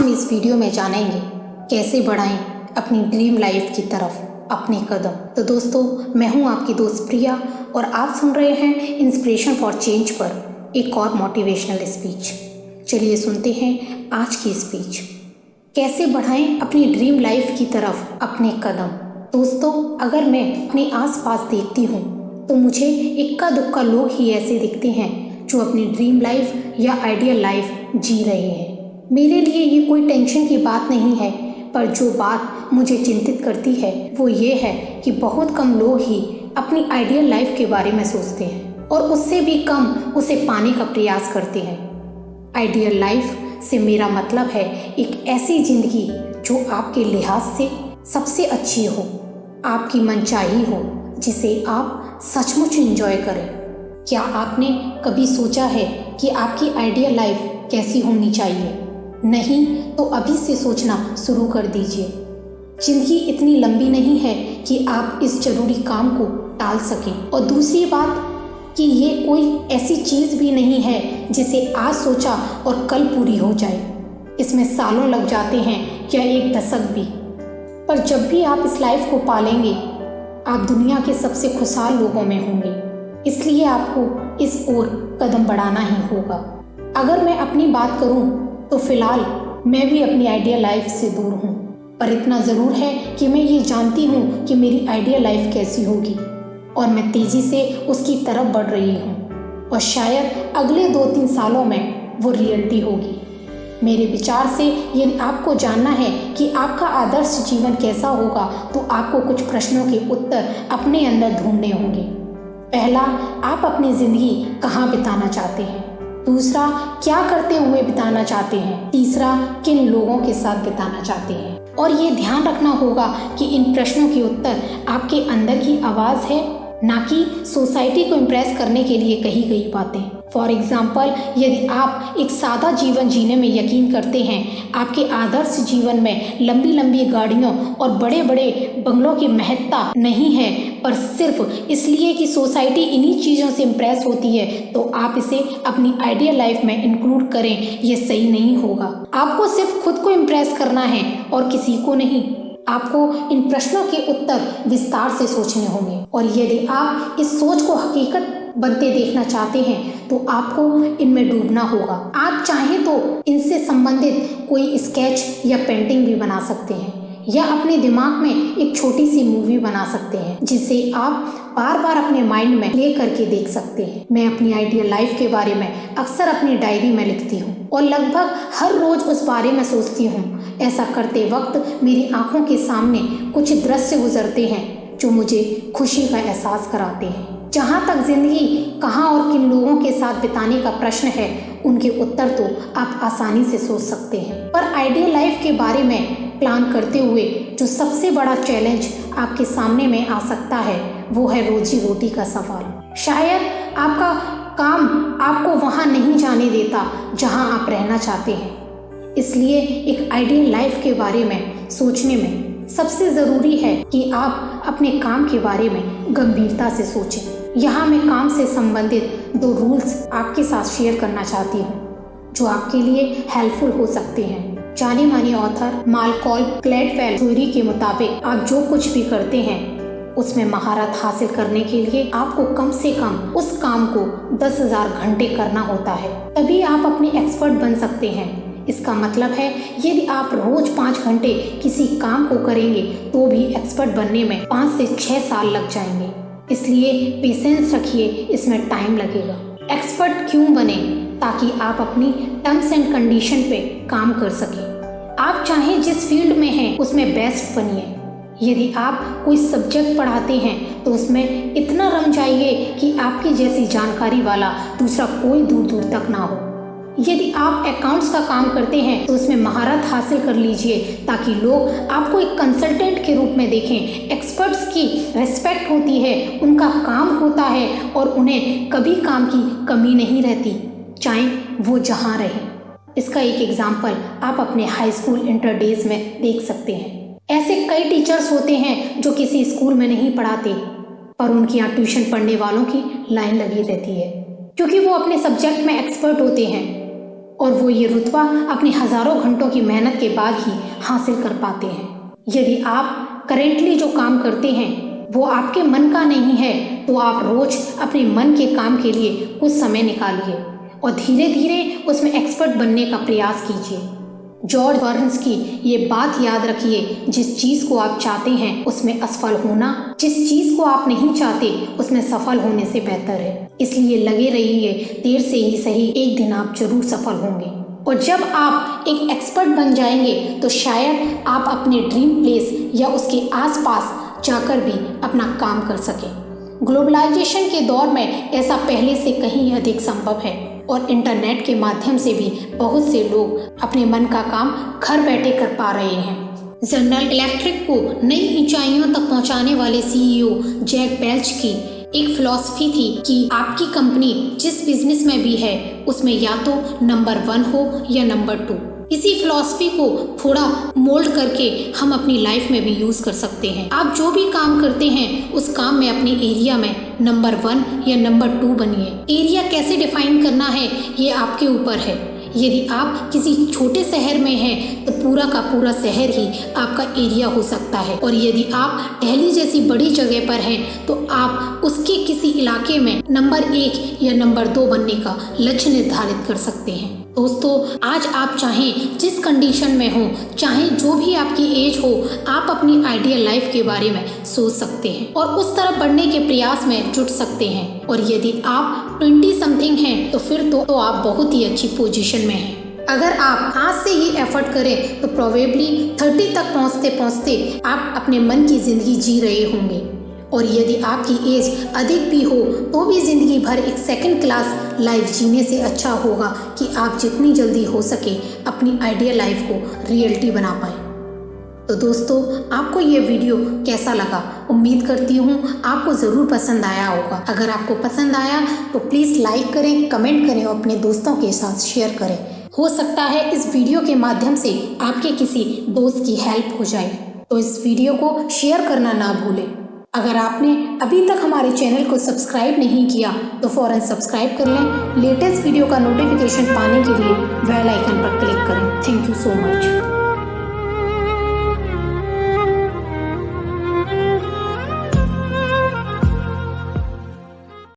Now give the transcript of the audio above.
हम इस वीडियो में जानेंगे कैसे बढ़ाएं अपनी ड्रीम लाइफ की तरफ अपने कदम। तो दोस्तों, मैं हूं आपकी दोस्त प्रिया और आप सुन रहे हैं इंस्पिरेशन फॉर चेंज पर एक और मोटिवेशनल स्पीच। चलिए सुनते हैं आज की स्पीच। कैसे बढ़ाएं अपनी ड्रीम लाइफ की तरफ अपने कदम। दोस्तों, अगर मैं अपने आसपास देखती हूँ तो मुझे इक्का दुक्का लोग ही ऐसे दिखते हैं जो अपनी ड्रीम लाइफ या आइडियल लाइफ जी रहे हैं। मेरे लिए ये कोई टेंशन की बात नहीं है, पर जो बात मुझे चिंतित करती है वो ये है कि बहुत कम लोग ही अपनी आइडियल लाइफ के बारे में सोचते हैं और उससे भी कम उसे पाने का प्रयास करते हैं। आइडियल लाइफ से मेरा मतलब है एक ऐसी जिंदगी जो आपके लिहाज से सबसे अच्छी हो, आपकी मनचाही हो, जिसे आप सचमुच एंजॉय करें। क्या आपने कभी सोचा है कि आपकी आइडियल लाइफ कैसी होनी चाहिए? नहीं तो अभी से सोचना शुरू कर दीजिए। जिंदगी इतनी लंबी नहीं है कि आप इस जरूरी काम को टाल सकें, और दूसरी बात कि ये कोई ऐसी चीज़ भी नहीं है जिसे आज सोचा और कल पूरी हो जाए। इसमें सालों लग जाते हैं या एक दशक भी, पर जब भी आप इस लाइफ को पालेंगे आप दुनिया के सबसे खुशहाल लोगों में होंगे। इसलिए आपको इस ओर कदम बढ़ाना ही होगा। अगर मैं अपनी बात करूं तो फिलहाल मैं भी अपनी आइडियल लाइफ से दूर हूं, पर इतना ज़रूर है कि मैं ये जानती हूं कि मेरी आइडियल लाइफ कैसी होगी और मैं तेज़ी से उसकी तरफ बढ़ रही हूं, और शायद अगले 2-3 सालों में वो रियलिटी होगी। मेरे विचार से यदि आपको जानना है कि आपका आदर्श जीवन कैसा होगा तो आपको कुछ प्रश्नों के उत्तर अपने अंदर ढूंढने होंगे। पहला, आप अपनी ज़िंदगी कहाँ बिताना चाहते हैं? दूसरा, क्या करते हुए बिताना चाहते हैं? तीसरा, किन लोगों के साथ बिताना चाहते हैं? और ये ध्यान रखना होगा कि इन प्रश्नों के उत्तर आपके अंदर की आवाज़ है, ना कि सोसाइटी को इम्प्रेस करने के लिए कही गई बातें। फॉर एग्जाम्पल, यदि आप एक सादा जीवन जीने में यकीन करते हैं, आपके आदर्श जीवन में लंबी लंबी गाड़ियों और बड़े बड़े बंगलों की महत्ता नहीं है, पर सिर्फ इसलिए कि सोसाइटी इन्हीं चीज़ों से इम्प्रेस होती है, तो आप इसे अपनी आइडियल लाइफ में इंक्लूड करें, ये सही नहीं होगा। आपको सिर्फ खुद को इम्प्रेस करना है और किसी को नहीं। आपको इन प्रश्नों के उत्तर विस्तार से सोचने होंगे, और यदि आप इस सोच को हकीकत बनते देखना चाहते हैं तो आपको इनमें डूबना होगा। आप चाहें तो इनसे संबंधित कोई स्केच या पेंटिंग भी बना सकते हैं, या अपने दिमाग में एक छोटी सी मूवी बना सकते हैं जिसे आप बार बार अपने माइंड में प्ले करके देख सकते हैं। मैं अपनी आइडियल लाइफ के बारे में अक्सर अपनी डायरी में लिखती हूँ और लगभग हर रोज उस बारे में सोचती हूँ। ऐसा करते वक्त मेरी आंखों के सामने कुछ दृश्य गुजरते हैं जो मुझे खुशी का एहसास कराते हैं। जहाँ तक जिंदगी कहाँ और किन लोगों के साथ बिताने का प्रश्न है, उनके उत्तर तो आप आसानी से सोच सकते हैं, पर आइडियल लाइफ के बारे में प्लान करते हुए जो सबसे बड़ा चैलेंज आपके सामने में आ सकता है वो है रोजी रोटी का सवाल। शायद आपका काम आपको वहाँ नहीं जाने देता जहाँ आप रहना चाहते हैं। इसलिए एक आइडियल लाइफ के बारे में सोचने में सबसे ज़रूरी है कि आप अपने काम के बारे में गंभीरता से सोचें। यहाँ मैं काम से संबंधित 2 रूल्स आपके साथ शेयर करना चाहती हूँ जो आपके लिए हेल्पफुल हो सकते हैं। जाने माने ऑथर मालकॉम ग्लैडवेल थ्योरी के मुताबिक आप जो कुछ भी करते हैं उसमें महारत हासिल करने के लिए आपको कम से कम उस काम को 10,000 घंटे करना होता है, तभी आप अपने एक्सपर्ट बन सकते हैं। इसका मतलब है यदि आप रोज 5 घंटे किसी काम को करेंगे तो भी एक्सपर्ट बनने में 5 से 6 साल लग जाएंगे। इसलिए पेशेंस रखिए, इसमें टाइम लगेगा। एक्सपर्ट क्यों बने? ताकि आप अपनी टर्म्स एंड कंडीशन पे काम कर सकें। आप चाहें जिस फील्ड में हैं उसमें बेस्ट बनिए। यदि आप कोई सब्जेक्ट पढ़ाते हैं तो उसमें इतना रम जाइए कि आपकी जैसी जानकारी वाला दूसरा कोई दूर दूर तक ना हो। यदि आप अकाउंट्स का काम करते हैं तो उसमें महारत हासिल कर लीजिए ताकि लोग आपको एक कंसल्टेंट के रूप में देखें। एक्सपर्ट्स की रिस्पेक्ट होती है, उनका काम होता है और उन्हें कभी काम की कमी नहीं रहती, चाहे वो जहाँ रहे। इसका एक एग्जाम्पल आप अपने हाई स्कूल इंटर डेज में देख सकते हैं। ऐसे कई टीचर्स होते हैं जो किसी स्कूल में नहीं पढ़ाते, पर उनके यहाँ ट्यूशन पढ़ने वालों की लाइन लगी रहती है, क्योंकि वो अपने सब्जेक्ट में एक्सपर्ट होते हैं और वो ये रुतबा अपने हज़ारों घंटों की मेहनत के बाद ही हासिल कर पाते हैं। यदि आप करेंटली जो काम करते हैं वो आपके मन का नहीं है तो आप रोज अपने मन के काम के लिए कुछ समय निकालिए और धीरे धीरे उसमें एक्सपर्ट बनने का प्रयास कीजिए। जॉर्ज बर्न्स की ये बात याद रखिए, जिस चीज़ को आप चाहते हैं उसमें असफल होना जिस चीज़ को आप नहीं चाहते उसमें सफल होने से बेहतर है। इसलिए लगे रहिए, देर से ही सही एक दिन आप जरूर सफल होंगे। और जब आप एक एक्सपर्ट बन जाएंगे तो शायद आप अपने ड्रीम प्लेस या उसके आसपास जाकर भी अपना काम कर सकें। ग्लोबलाइजेशन के दौर में ऐसा पहले से कहीं अधिक संभव है और इंटरनेट के माध्यम से भी बहुत से लोग अपने मन का काम घर बैठे कर पा रहे हैं। जनरल इलेक्ट्रिक को नई ऊंचाइयों तक पहुंचाने वाले सीईओ जैक बेल्च की एक फिलॉसफी थी कि आपकी कंपनी जिस बिजनेस में भी है उसमें या तो नंबर 1 हो या नंबर 2। इसी फिलॉसफी को थोड़ा मोल्ड करके हम अपनी लाइफ में भी यूज कर सकते हैं। आप जो भी काम करते हैं उस काम में अपने एरिया में नंबर 1 या नंबर 2 बनिए। एरिया कैसे डिफाइन करना है ये आपके ऊपर है। यदि आप किसी छोटे शहर में हैं तो पूरा का पूरा शहर ही आपका एरिया हो सकता है और यदि आप दिल्ली जैसी बड़ी जगह पर हैं तो आप उसके किसी इलाके में नंबर 1 या नंबर 2 बनने का लक्ष्य निर्धारित कर सकते हैं। दोस्तों, आज आप चाहें जिस कंडीशन में हो, चाहे जो भी आपकी एज हो, आप अपनी आइडियल लाइफ के बारे में सोच सकते हैं और उस तरफ बढ़ने के प्रयास में जुट सकते हैं। और यदि आप 20 समथिंग हैं तो फिर तो आप बहुत ही अच्छी पोजीशन में हैं। अगर आप आज से ही एफर्ट करें तो प्रोबेबली 30 तक पहुंचते पहुंचते आप अपने मन की जिंदगी जी रहे होंगे। और यदि आपकी एज अधिक भी हो तो भी ज़िंदगी भर एक सेकंड क्लास लाइफ जीने से अच्छा होगा कि आप जितनी जल्दी हो सके अपनी आइडियल लाइफ को रियलिटी बना पाएँ। तो दोस्तों, आपको ये वीडियो कैसा लगा? उम्मीद करती हूँ आपको ज़रूर पसंद आया होगा। अगर आपको पसंद आया तो प्लीज़ लाइक करें, कमेंट करें और अपने दोस्तों के साथ शेयर करें। हो सकता है इस वीडियो के माध्यम से आपके किसी दोस्त की हेल्प हो जाए, तो इस वीडियो को शेयर करना ना भूलें। अगर आपने अभी तक हमारे चैनल को सब्सक्राइब नहीं किया तो फौरन सब्सक्राइब कर लें। लेटेस्ट वीडियो का नोटिफिकेशन पाने के लिए बेल आइकन पर क्लिक करें। Thank you so much.